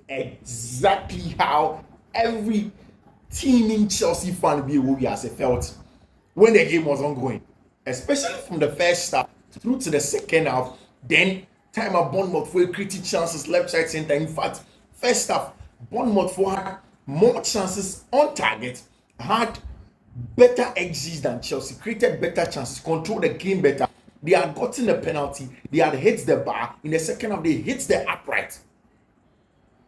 exactly how every teeming Chelsea fan be as felt when the game was ongoing, especially from the first half through to the second half. Then time at Bournemouth for creating chances left, right, center. In fact, first half Bournemouth had more chances on target, had better exits than Chelsea, created better chances, controlled the game better. They had gotten a penalty, they had hit the bar. In the second half, they hit the upright.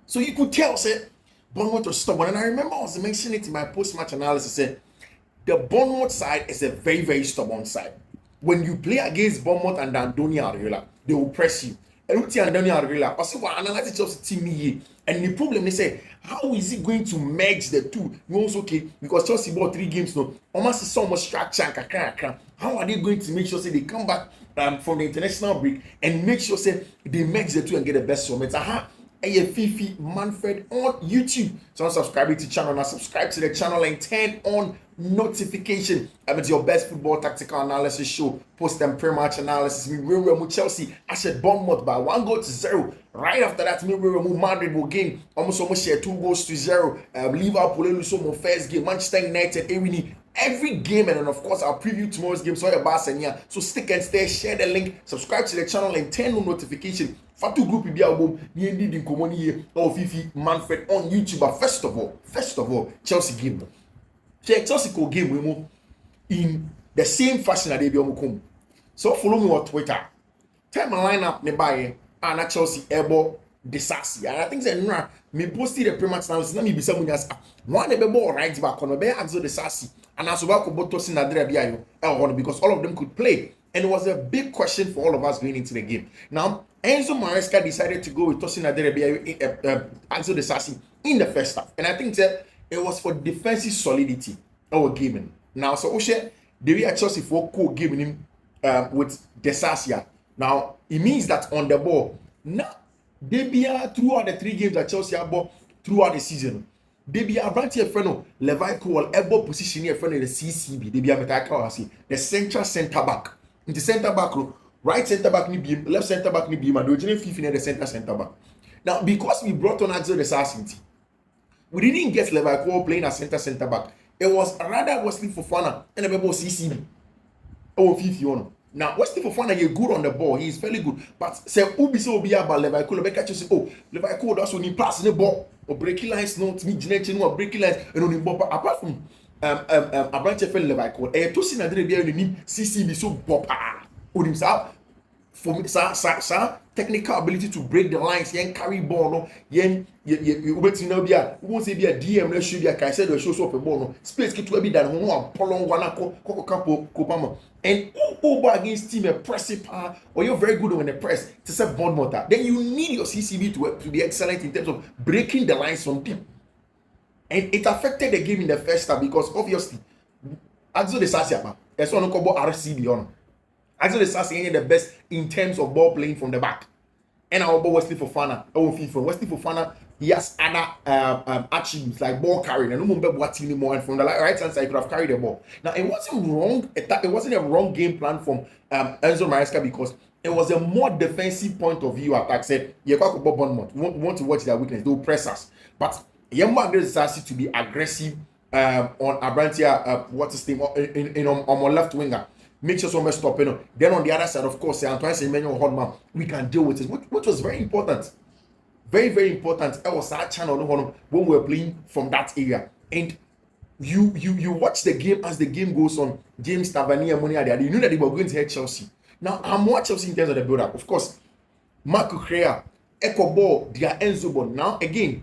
So you could tell, say, Bournemouth was stubborn. And I remember I was mentioning it in my post-match analysis, say, the Bournemouth side is a very, very stubborn side. When you play against Bournemouth and Andoni Areola, they will press you. And with Andoni Areola, I say, well, analyze Chelsea team here. And the problem, they say, how is it going to merge the two? You also okay, because Chelsea bought 3 games now. Almost so much structure. How are they going to make sure say they come back from the international break and make sure say they merge the two and get the best from it? Fiifi-Manfred on YouTube. So subscribe to the channel now. Subscribe to the channel and turn on notification. It's your best football tactical analysis show. Post and pre-match analysis. Me real Chelsea. I said Bournemouth by 1-0. Right after that, me real Madrid will game. Almost share 2-0. Liverpool lose some first game. Manchester United every game, and then of course I'll preview tomorrow's game. So your so stick and stay, share the link, subscribe to the channel and turn on notification. Fatu group be album the ending in common here or Fiifi-Manfred on YouTube. But first of all, Chelsea game. Chelsea go game we move in the same fashion that they be on. So follow me on Twitter. Tell my lineup nearby and Chelsea able Disasi. And I think that me posted the pre-match now. Let me be someone else. One the ball right back on the bear Axel Disasi. And as well could toss in because all of them could play. And it was a big question for all of us going into the game. Now, Enzo Maresca decided to go with Tosin Aderebia, Axel Disasi in the first half. And I think that it was for defensive solidity our gaming. Now, so Oshe, the way Chelsea for co-gaming him with Disasi. Now, it means that on the ball, now, they be throughout the 3 games that Chelsea have bought throughout the season. They be a branch of friend Levi Cole able position here friend in the CCB. They be a metaka the central center back. In the center back row, right center back ni beam, left center back ni beam, and the Fiifi in the center back. Now, because we brought on Axel Disasi, we didn't get Levi Cole playing as center back. It was rather Wesley Fofana and a bebo CCB. Oh, Fiifi on. Now, Wesley Fofana is good on the ball. He is fairly good. But say Ubi so be about Levi Cole. Levi catch say, oh, Levi Cole that's when he pass the ball or breaking lines. No, to me, generation or breaking lines and on the ball. But apart from a branch of Levi Cole, to see that they be on the CCB so bopper. On himself. For me, sir, technical ability to break the lines, yen carry ball, no, yen you wait to know be a won't say be a DM, let's show be a can say the show up a ball, no space get to be done, one polong one capo copama. And over against team a pressing power, or you're very good when they press to set bond motor. Then you need your CCB to be excellent in terms of breaking the lines from deep. And it affected the game in the first half because obviously Axel Disasi, that's one called RCB on. Axel Disasi the best in terms of ball playing from the back. And our boy Wesley Fofana, Wesley Fofana, he has other attributes like ball carrying. And no more what anymore. And from the right hand side, he could have carried the ball. Now it wasn't wrong. It wasn't a wrong game plan from Enzo Maresca because it was a more defensive point of view attack. Said, "You can't go Bournemouth. We want to watch their weakness. They'll press us." But Yemba Axel Disasi to be aggressive on Abrantia. What's his name on my left winger. Make sure someone stop, Then on the other side, of course, Antoine Semenyo Hodman, we can deal with it, which was very important. Very, very important. I was our channel when we were playing from that area. And you watch the game as the game goes on. James Tavernier, Money, you knew that they were going to hit Chelsea. Now, I'm watching Chelsea in terms of the build-up. Of course, Marco Correa, Echo Ball, their Enzo Ball. Now, again,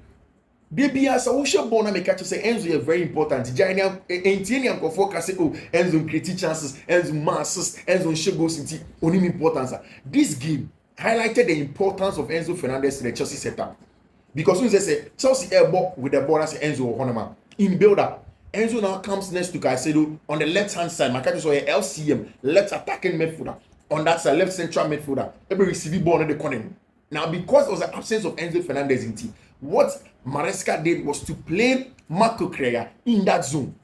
baby, as a worship born, I make catch say Enzo is very important. Giant Antonian can focus say, oh, Enzo create chances, Enzo masses, Enzo show goes into only importance. This game highlighted the importance of Enzo Fernandez to the Chelsea setup. Because when they say Chelsea air ball with the ball as Enzo Honema in build-up, Enzo now comes next to Caicedo on the left-hand side. Makato so a LCM, left attacking midfielder. On that side, left central midfielder. Every receiving ball on the corner. Now, because there was the absence of Enzo Fernandez in team, what Maresca did was to play Marco Correa in that zone.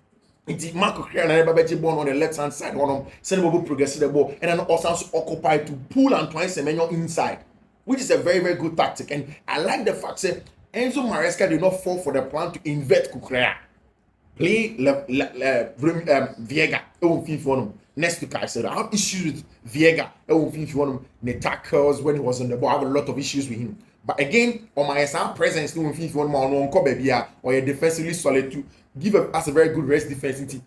It's Marco Correa and everybody born on the left hand side, send him progress the ball, and then also occupy to pull Antoine Semenyo inside. which is a very, very good tactic. And I like the fact that Enzo Maresca did not fall for the plan to invert Kukurea. Play Viega next to Caicedo. I have issues with Viega the tackles when he was on the ball. I have a lot of issues with him. But again, on my presence, or you're defensively solid to give us a very good rest defense.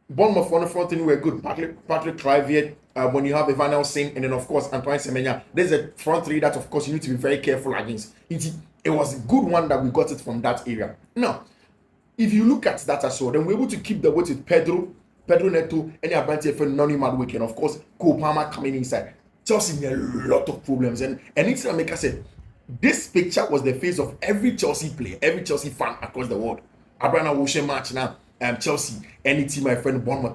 Bournemouth on the front end were good. Patrick Kluivert, when you have Evan Nelson, and then of course Antoine Semenyo. There's a front three that of course you need to be very careful against. It was a good one that we got it from that area. Now, if you look at that as well, then we're able to keep the weight with Pedro Neto, any advantage for non-Madrid, and of course Cole Palmer coming inside. Chelsea had a lot of problems, and it's like I said, this picture was the face of every Chelsea player, every Chelsea fan across the world. Abrana Woshe match now, Chelsea, any team, my friend Bournemouth,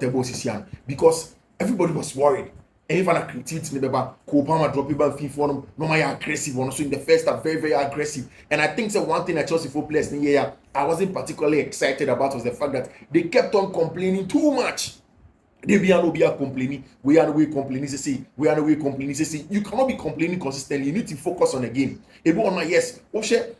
because everybody was worried. Even a creativity, Cole Palmer dropping back FIFA, normally aggressive, also in the first half, very, very aggressive. And I think that one thing that Chelsea football players in the year I wasn't particularly excited about was the fact that they kept on complaining too much. They be complaining. We are complaining. We are complaining. You cannot be complaining consistently. You need to focus on the game. Yes,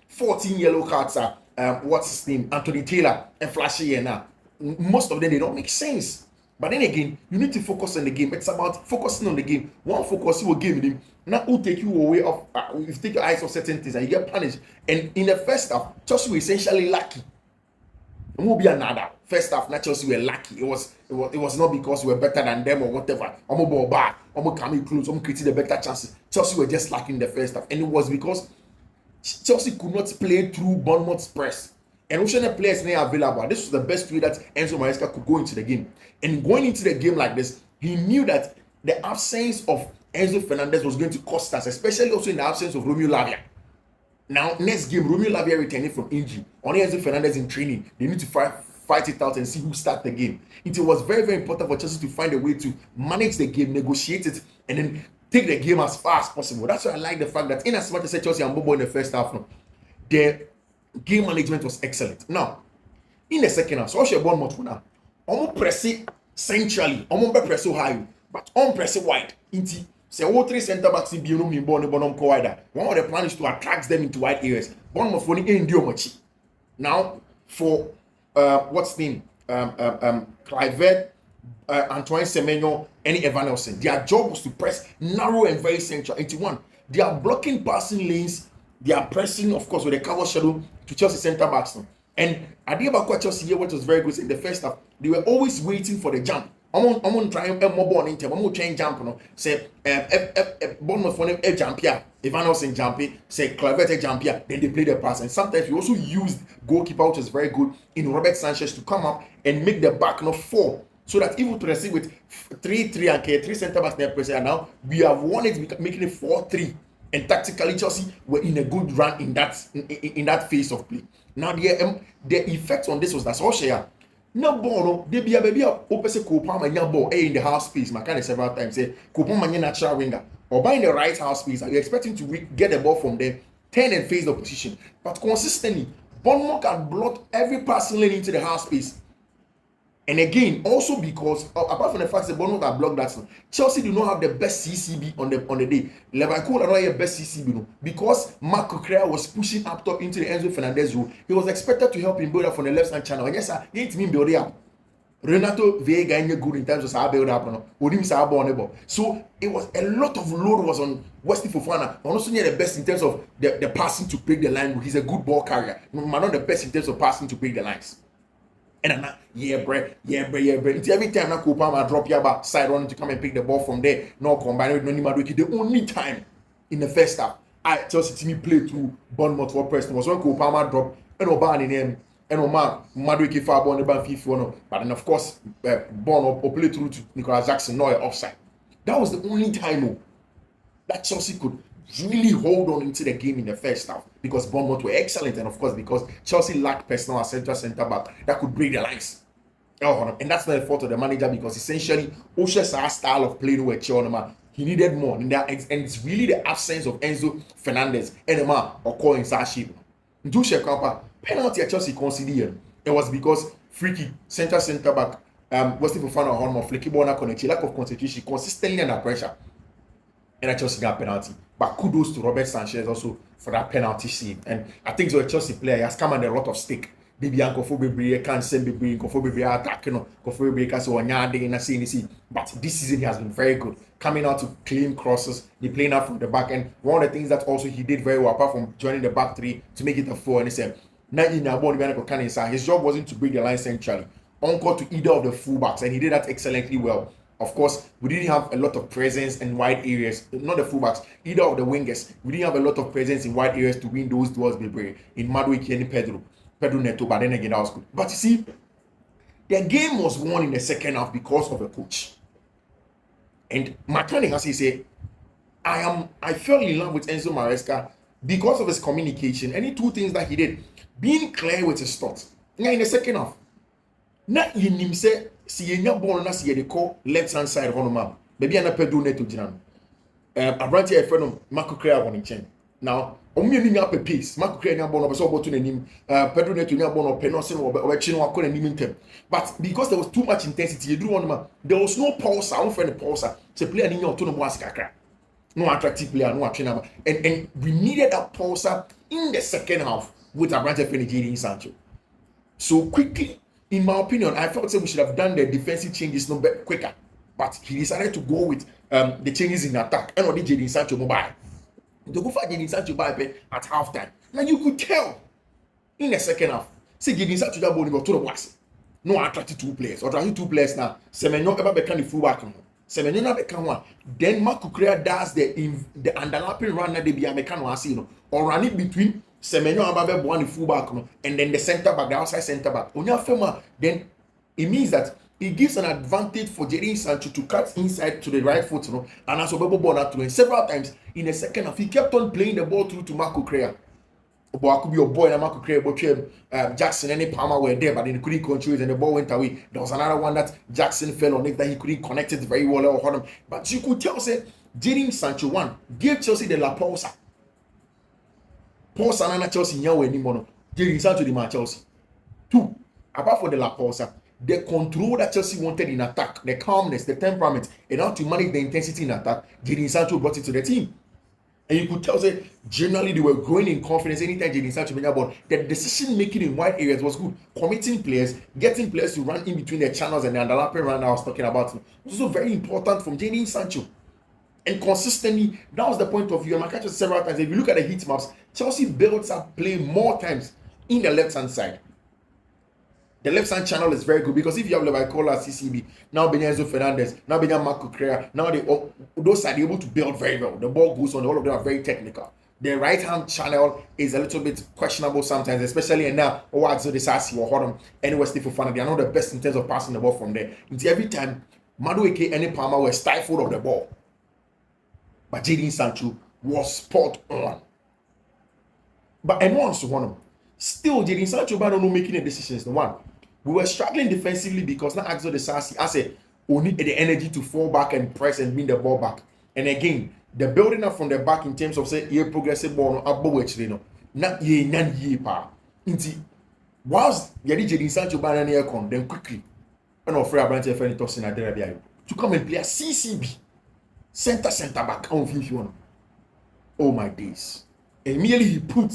14 yellow cards are what's his name? Anthony Taylor and Flashy and now. Most of them they don't make sense. But then again, you need to focus on the game. It's about focusing on the game. One focus you will give him. Now will take you away off. You take your eyes off certain things and you get punished. And in the first half, Chelsea were essentially lucky. It won't be another. First half, not Chelsea were lucky. It was not because we were better than them or whatever. I'm ball back. I'm coming close. I'm creating the better chances. Chelsea were just lucky in the first half, and it was because Chelsea could not play through Bournemouth's press. And also the players now available. This was the best way that Enzo Maresca could go into the game. And going into the game like this, he knew that the absence of Enzo Fernandez was going to cost us, especially also in the absence of Romeo Lavia. Now, next game, Romeo Lavia returning from injury. Only Enzo Fernandez in training. They need to fight it out and see who starts the game. It was very, very important for Chelsea to find a way to manage the game, negotiate it, and then take the game as far as possible. That's why I like the fact that in as much as Chelsea and Bobo in the first half, their game management was excellent. Now, in the second half, so I'll Bournemouth now. I'm pressing centrally, I'm press so high, but I'm pressing wide. Say all three centre backs in Bournemouth in Bournemouth wider. One of the plans is to attract them into wide areas. Bournemouth only endure much. Now, for what's name? Kluivert, Antoine Semenyo, and Evan Nelson. Their job was to press narrow and very central into one. They are blocking passing lanes. They are pressing, of course, with a cover shadow to Chelsea centre backs. And at the back Chelsea here, what was very good in the first half, they were always waiting for the jump. I'm on trying more ball in time. I'm on trying jump. Say Bournemouth for a jump here. Evan Nelson jump here. Say Kluivert jump here. Then they play the pass. And sometimes we also used goalkeeper, which is very good, in Robert Sanchez to come up and make the back fall. So that even to receive with 3-3 and 3 centre backs there now, we have won it, making it 4-3. And tactically, Chelsea were in a good run in that phase of play. Now the effect on this was that Solskjaer. No ball, they be a baby opposite Kopama and ball in the half space. My kind of several times say Kopama natural winger or by in the right half space. Are you expecting to get the ball from there, turn and face the opposition? But consistently, Bournemouth can block every passing lane into the half space. And again, also because apart from the fact that Bournemouth have blocked that, Chelsea do not have the best CCB on the day. Liverpool are not the best CCB because Marc Cucurella was pushing up top into the Enzo Fernandez role. He was expected to help him build up from the left hand channel. And yes, sir, he didn't build up. Renato Vega ain't good in terms of how build up. So it was a lot of load was on Wesley Fofana. And also near the best in terms of the passing to break the line. He's a good ball carrier. But not the best in terms of passing to break the lines. And I'm It's every time I Kopama drop your back side running to come and pick the ball from there. No combine with Noni. The only time in the first half I Chelsea team play through Bournemouth for Preston was when Kopama drop and Oban in him and Omar Madrid far born the Fiifi-Manfred. But then of course Bournemouth or play through to Nicolas Jackson no offside. That was the only time that Chelsea could really hold on into the game in the first half because Bournemouth were excellent and of course because Chelsea lacked personal centre back that could break the lines. And that's not the fault of the manager because essentially Osha's style of playing with Chionema, he needed more in that, and it's really the absence of Enzo Fernandez and or calling Sashi. Dusha Kampa penalty at Chelsea conceded. It was because freaky centre back Wesley Fofana Horn more flaky ball connect, lack of concentration, consistently under pressure. And I Chelsea got penalty. But kudos to Robert Sanchez also for that penalty save. And I think he's a Chelsea player. He has come under a lot of stake. Bibi Ankofo Bebre can't send Bebre, Ankofo Bebre attacking, Ankofo Bebre can say Onyade in a scene. But this season he has been very good, coming out to clean crosses. He playing out from the back, and one of the things that also he did very well, apart from joining the back three to make it a 4, and he said, his job wasn't to break the line centrally, encore to either of the fullbacks, and he did that excellently well. Of course, we didn't have a lot of presence in wide areas, not the fullbacks, either of the wingers. We didn't have a lot of presence in wide areas to win those duels, in Madueke and Pedro Neto, but then again, that was good. But you see, the game was won in the second half because of the coach. And McCann has said, I fell in love with Enzo Maresca because of his communication. Any two things that he did, being clear with his thoughts. Now in the second half, not in him say, see you born as you call left hand side on map. Maybe I'm a Pedro Neto Jinan. I brought here a friend of Marco Crea on the chain. Now, only up a piece. Marco Crea born of so to the name Pedro Neto born of Penosin or Chino or name. But because there was too much intensity, you do on there was no pulse. I don't find a pulse. To play an in to no Boaska. No attractive player, no trainer. And we needed a pulse in the second half with a branch of Jadon Sancho. So quickly, in my opinion, I felt we should have done the defensive changes no quicker. But he decided to go with the changes in attack. And already Jadon Sancho mobile. To go for Jadon Sancho by at halftime. Now you could tell in the second half. See Jadon Sancho that ball got to the box. No attracted two players. Or attracted two players now. Semenyo ever become the fullback. Semenyo na become one. Then Marco Crea does the underlapping run that they be a mechanical or run it between Semenyo and Babe one the fullback and then the center back, the outside center back. Then it means that it gives an advantage for Jadon Sancho to cut inside to the right foot, and also Bebo Bona to several times in the second half. He kept on playing the ball through to Marco Crea. But I could be your boy and Marco Crea, but Jackson and Palmer were there, but they couldn't control it and the ball went away. There was another one that Jackson fell on it that he couldn't connect it very well or him. But you could tell, say, Jadon Sancho one gave Chelsea the La Pausa. Pausa and Chelsea nyawo anymore. Jadon Sancho the man Chelsea. 2, apart from the La Pausa, the control that Chelsea wanted in attack, the calmness, the temperament, and how to manage the intensity in attack, Jadon Sancho brought it to the team. And you could tell that generally they were growing in confidence anytime Jadon Sancho made a ball. The decision making in wide areas was good. Committing players, getting players to run in between the channels and the underlapping run I was talking about. It was also very important from Jadon Sancho. And consistently, that was the point of view. And I catch it several times. If you look at the heat maps, Chelsea builds up play more times in the left hand side. The left hand channel is very good because if you have Levicola, CCB, now Benyazo Fernandez, now Benyazo Marco Crea, now those are able to build very well. The ball goes on, all of them are very technical. The right hand channel is a little bit questionable sometimes, especially now Owadzo Desasi or Hodom and Wesley Fofana. They are not the best in terms of passing the ball from there. Until every time Madueke and Palmer were stifled of the ball. But Jadon Sancho was spot on. But and once one still Jadon Sancho by not making the decisions. The one. We were struggling defensively because now Axel Desasi, I said, we need the energy to fall back and press and win the ball back. And again, the building up from the back in terms of say progressive ball not ye pa. Whilst Jadon Sancho ban an then quickly and offer a branch of any tossing at the to come and play a CCB center back on Fiifi-Manfred. Oh my days. And immediately he put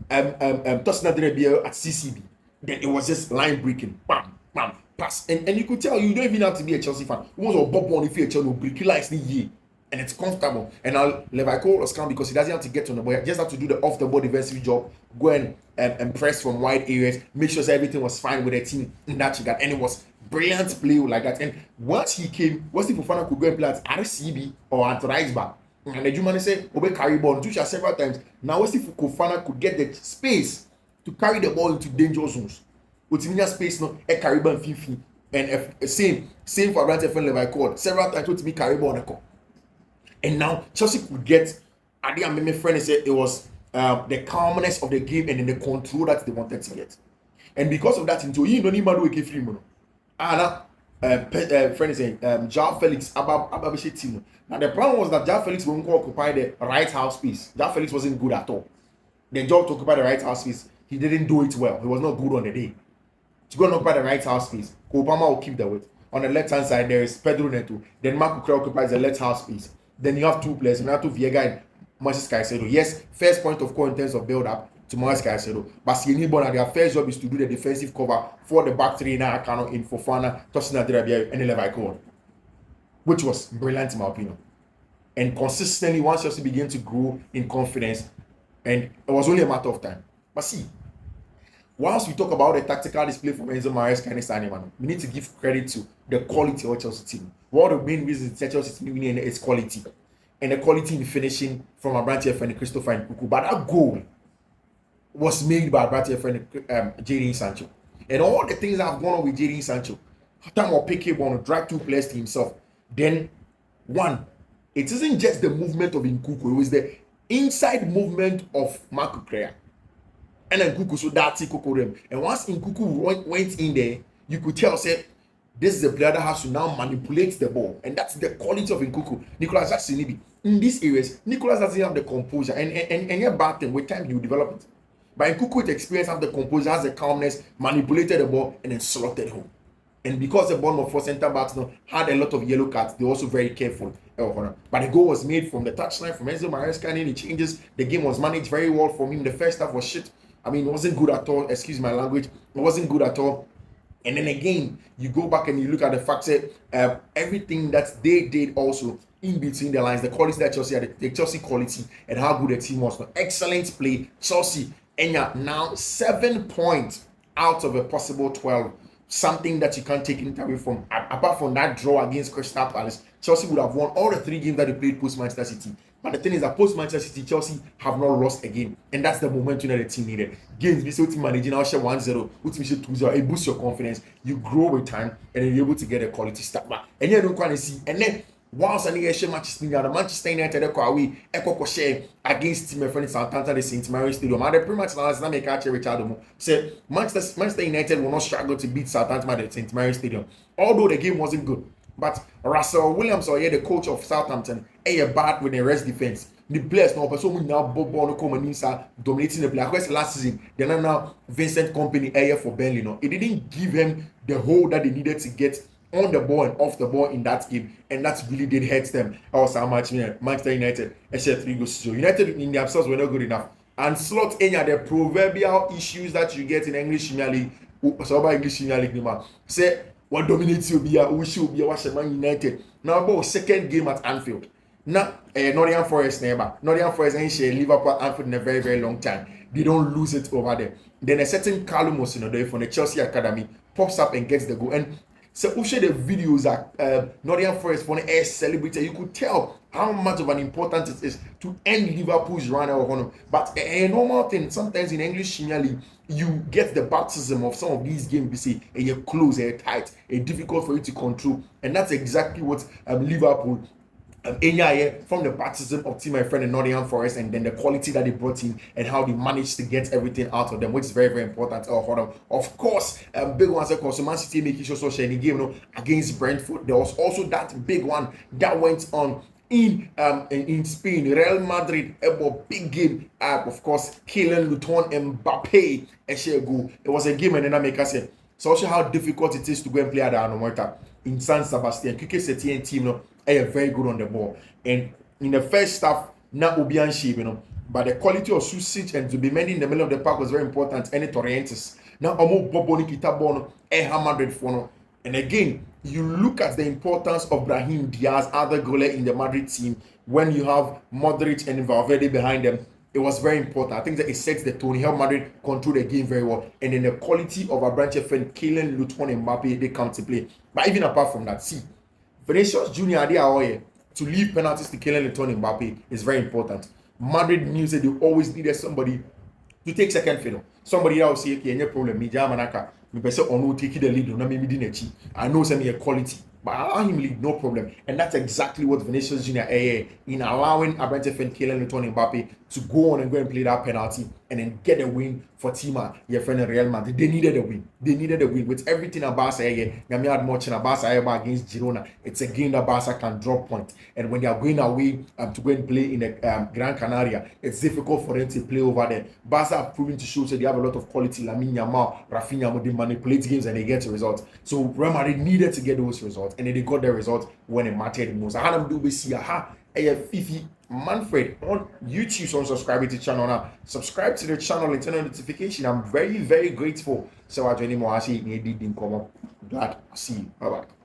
tossing at the at CCB. Then it was just line breaking. Bam, bam, pass. And you could tell you don't even have to be a Chelsea fan. It was a Bob on if you're a Chelsea break likes the year. And it's comfortable. And I'll Levico was calm because he doesn't have to get on the ball. He just have to do the off the ball defensive job. Go and press from wide areas. Make sure everything was fine with the team in that regard. And it was brilliant play like that. And once he came, Wesley Fofana could go and play at RCB or at right back. And the German said, Obe carry ball. Two several times. Now Wesley Fofana could get the space to carry the ball into danger zones. With space, no, a Caribbean Fifi, and same for Abrante Friend Levi several times to me carry ball on the call. And now Chelsea could get, I think my friend said it was the calmness of the game and then the control that they wanted to get. And because of that, into you don't need to free mono. Friend is saying, Joao Felix, Ababishe team. Now the problem was that Joao Felix won't occupy the right half space. Joao Felix wasn't good at all. The job to occupy the right half space, he didn't do it well. He was not good on the day. To go and occupy the right half space, Obama will keep the weight. On the left hand side, there is Pedro Neto. Then Marco Crea occupies the left half space. Then you have two players, Renato Viega Moises Caicedo. Yes, first point of call in terms of build-up to Moises Caicedo. But Sienibon, their first job is to do the defensive cover for the back three now, Akano in Fofana, Tosin Adirabia, and Levi Cole, which was brilliant in my opinion. And consistently, once Chelsea began to grow in confidence, and it was only a matter of time. But see, whilst we talk about the tactical display from Enzo Maresca and his animal, we need to give credit to the quality of Chelsea team. One of the main reasons Chelsea team winning is quality. And the quality in finishing from Abrante and Christopher Nkunku. But that goal was made by Abrante and Jadon Sancho. And all the things that have gone on with Jadon Sancho, time or pick him on drag two players to himself. Then, one, it isn't just the movement of Nkunku, it was the inside movement of Marco Correa. And then Nkunku, so that's Nkunku. And once Nkunku went in there, you could tell, say, this is a player that has to now manipulate the ball. And that's the quality of Nkunku. Nicolas Jackson, in these areas, Nicolas doesn't have the composure. And your bad thing, with time, he will develop it. But Nkunku, with experience, has the composure, has the calmness, manipulated the ball, and then slotted home. And because the Bournemouth for centre backs had a lot of yellow cards, they were also very careful. But the goal was made from the touchline, from Enzo Maresca, and any changes. The game was managed very well for him. The first half was shit. I mean, it wasn't good at all. Excuse my language. It wasn't good at all. And then again, you go back and you look at the fact that everything that they did also in between the lines, the quality that Chelsea had, the Chelsea quality, and how good the team was. Excellent play. Chelsea, Enya, now 7 points out of a possible 12. Something that you can't take anything away from. Apart from that draw against Crystal Palace, Chelsea would have won all the 3 games that they played post Manchester City. But the thing is that post Manchester City, Chelsea have not lost again. And that's the momentum that the team needed. Games, we see team managing now share 1-0, which means 2-0. It boosts your confidence. You grow with time and then you're able to get a quality start back. And you don't quite see. And then once I need share Manchester United, Manchester United away, Echo share against team friend Southampton the St. Mary's Stadium. And the pretty much now make Richard say Manchester United will not struggle to beat Southampton at the St. Mary's Stadium. Although the game wasn't good. But Russell Williams, or the coach of Southampton, bad with the rest defense. The players now, so we now Bob come and dominating the play. Of course, last season, then now Vincent Company for Burnley. It didn't give him the hold that they needed to get on the ball and off the ball in that game, and that really did hurt them. Also, how much Manchester United shared 3 goals. So United in themselves were not good enough. And slot any of the proverbial issues that you get in English Premier League, so about English Premier League, say what dominates you be who should be watching Man United. Now about second game at Anfield. Now Nottingham Forest neighbor. Nottingham Forest ain't share Liverpool at Anfield in a very, very long time. They don't lose it over there. Then a certain Carlos from the Chelsea Academy pops up and gets the goal. And so we share the videos that Nottingham Forest for the celebrated. You could tell how much of an importance it is to end Liverpool's run. But a normal thing, sometimes in English Premier League, you get the baptism of some of these games, you see, and you're close, and you're tight, and difficult for you to control. And that's exactly what Liverpool from the baptism of team my friend in Nottingham Forest, and then the quality that they brought in and how they managed to get everything out of them, which is very, very important. Of course, big ones, of course, Man City making sure so in the game against Brentford. There was also that big one that went on in Spain. Real Madrid, a big game. Of course, Kylian Mbappe, a share goal. It was a game, and then I make us say, so also how difficult it is to go and play at the Anomorta in San Sebastian. Kike Setien team, are very good on the ball. And in the first half, not Obian shape, but the quality of Susic and Zubimendi in the middle of the park was very important. And Torrentes. Now, Omo Boboni Kitabono, Madrid for. And again, you look at the importance of Brahim Diaz, other goalie in the Madrid team, when you have Modric and Valverde behind them. It was very important. I think that it sets the tone. It helped Madrid control the game very well. And then the quality of our branch friend, Kylian Mbappe, they come to play. But even apart from that, see, Vinicius Jr. they are all here. To leave penalties to Kylian Mbappe is very important. Madrid knew that they always needed somebody to take second fiddle. Somebody that will say, okay, no problem. Me Jamanaka, me person on take the lead. No, me didn't. I know some a quality, but I allow him lead, no problem. And that's exactly what Vinicius Jr. in allowing Abrante friend Kylian Mbappe to go on and go and play that penalty and then get a win for Tima, your friend in Real Madrid. They needed a win. They needed a win with everything that Barca Yami had much in Barca against Girona. It's a game that Barca can drop points. And when they are going away to go and play in the Gran Canaria, it's difficult for them to play over there. Barca have proven to show that they have a lot of quality. Lamine Yamal, Rafinha, they manipulate games and they get results. So Real Madrid needed to get those results, and then they got the results when it mattered most. I had them do we see Fiifi Fiifi-Manfred on YouTube. So subscribe to the channel now. Subscribe to the channel and turn on notification. I'm very, very grateful. So I join more. I see you. Glad I see you. Bye bye.